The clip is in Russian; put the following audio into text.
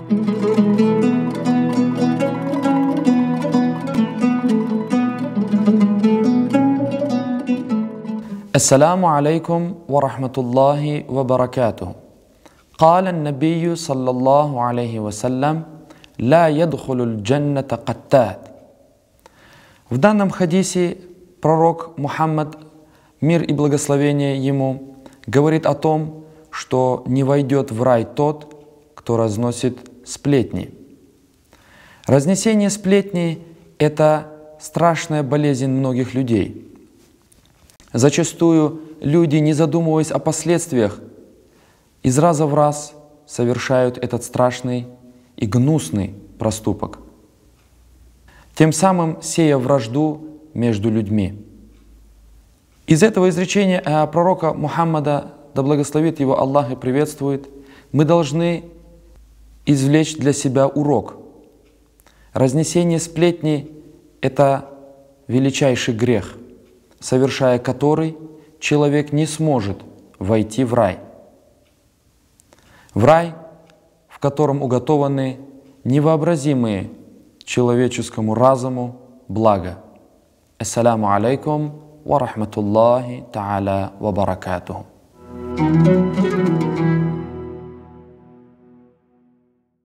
السلام عليكم ورحمة الله وبركاته. قال النبي صلى الله عليه وسلم: لا يدخل الجنة قتات. В данном хадисе пророк Мухаммад, мир и благословение ему, говорит о том, что не войдет в рай тот, кто разносит сплетни. Разнесение сплетней – это страшная болезнь многих людей. Зачастую люди, не задумываясь о последствиях, из раза в раз совершают этот страшный и гнусный проступок, тем самым сея вражду между людьми. Из этого изречения пророка Мухаммада, да благословит его Аллах и приветствует, мы должны извлечь для себя урок. Разнесение сплетни – это величайший грех, совершая который человек не сможет войти в рай. В рай, в котором уготованы невообразимые человеческому разуму блага. Ассаляму алейкум ва рахматуллахи та'аля ва баракатуху.